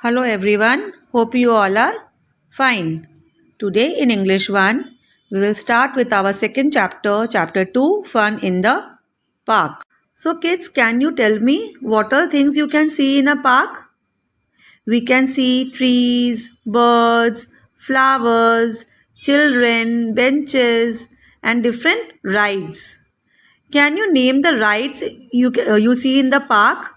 Hello everyone, hope you all are fine. Today in English 1, we will start with our second chapter, chapter 2, Fun in the Park. So kids, can you tell me what are things you can see in a park? We can see trees, birds, flowers, children, benches and different rides. Can you name the rides you see in the park?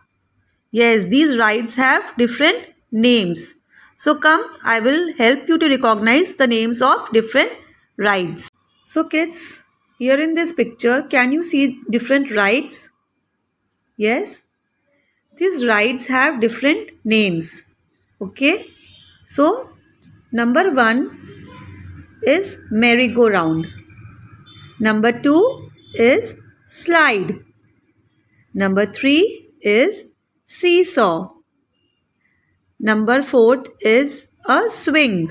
Yes, these rides have different names. So come, I will help you to recognize the names of different rides. So kids, here in this picture, can you see different rides? Yes, these rides have different names. Okay, so number 1 is merry-go-round. Number 2 is slide. Number 3 is seesaw. Number 4 is a swing.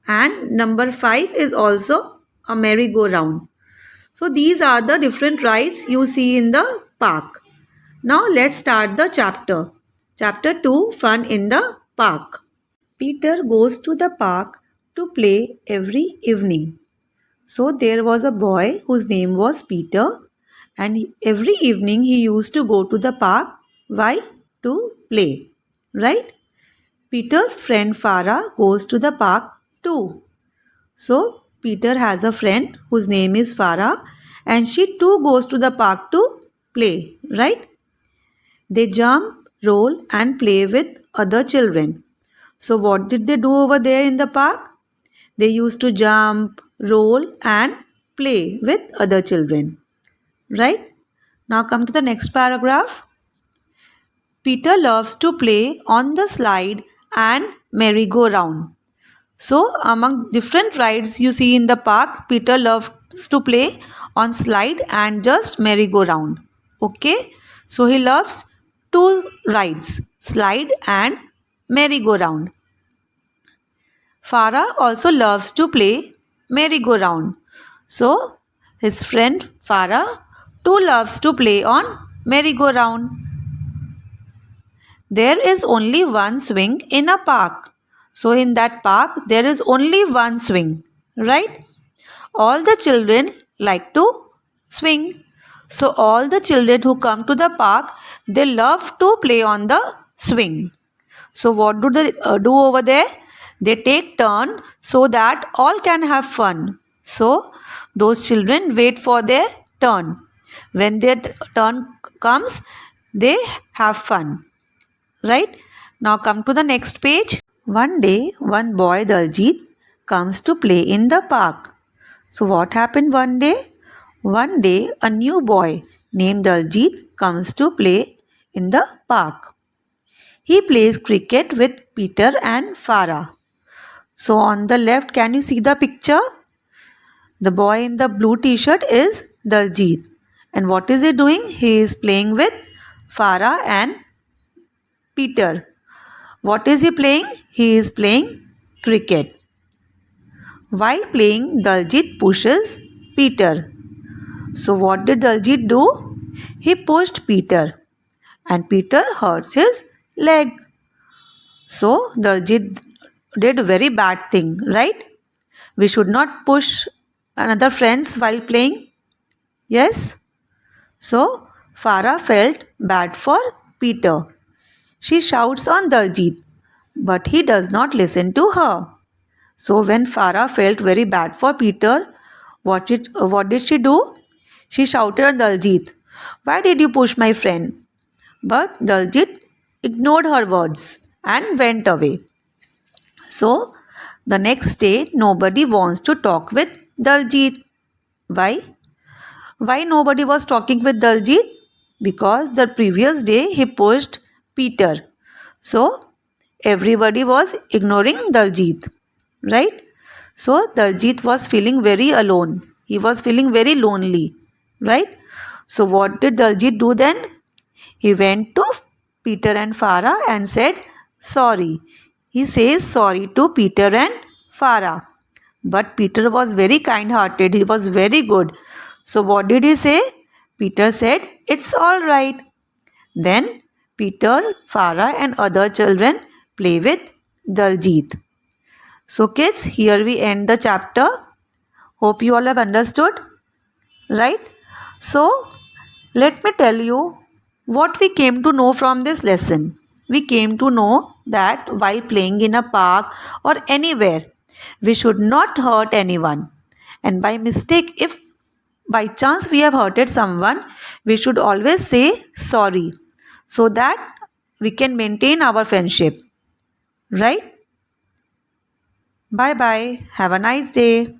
And number 5 is also a merry-go-round. So these are the different rides you see in the park. Now let's start the chapter. Chapter 2, Fun in the Park. Peter goes to the park to play every evening. So there was a boy whose name was Peter, and every evening he used to go to the park. Why? To play. Right? Peter's friend Farah goes to the park too. So Peter has a friend whose name is Farah, and she too goes to the park to play, right? They jump, roll and play with other children. So what did they do over there in the park? They used to jump, roll and play with other children, right? Now come to the next paragraph. Peter loves to play on the slide and merry-go-round. So among different rides you see in the park, Peter loves to play on slide and just merry-go-round. Okay, so he loves two rides, slide and merry-go-round. Farah also loves to play merry-go-round. So his friend Farah too loves to play on merry-go-round. There is only one swing in a park. So in that park, there is only one swing, right? All the children like to swing. So all the children who come to the park, they love to play on the swing. So what do they do over there? They take turn so that all can have fun. So those children wait for their turn. When their turn comes, they have fun. Right? Now come to the next page. One day, one boy, Daljit, comes to play in the park. So what happened one day? One day, a new boy named Daljit comes to play in the park. He plays cricket with Peter and Farah. So on the left, can you see the picture? The boy in the blue t-shirt is Daljit. And what is he doing? He is playing with Farah and Peter. What is he playing? He is playing cricket. While playing, Daljit pushes Peter. So what did Daljit do? He pushed Peter and Peter hurts his leg. So Daljit did a very bad thing, right? We should not push another friends while playing. Yes? So Farah felt bad for Peter. She shouts on Daljit, but he does not listen to her. So when Farah felt very bad for Peter, what did she do? She shouted on Daljit, "Why did you push my friend?" But Daljit ignored her words and went away. So the next day, nobody wants to talk with Daljit. Why? Why nobody was talking with Daljit? Because the previous day he pushed Peter. So everybody was ignoring Daljit, right? So Daljit was feeling very alone. He was feeling very lonely, right? So what did Daljit do then? He went to Peter and Farah and said sorry. He says sorry to Peter and Farah. But Peter was very kind-hearted. He was very good. So what did he say? Peter said, "It's all right." Then Peter, Farah and other children play with Daljit. So kids, here we end the chapter. Hope you all have understood, right? So let me tell you what we came to know from this lesson. We came to know that while playing in a park or anywhere, we should not hurt anyone. And by mistake, if by chance we have hurted someone, we should always say sorry so that we can maintain our friendship. Right? Bye bye. Have a nice day.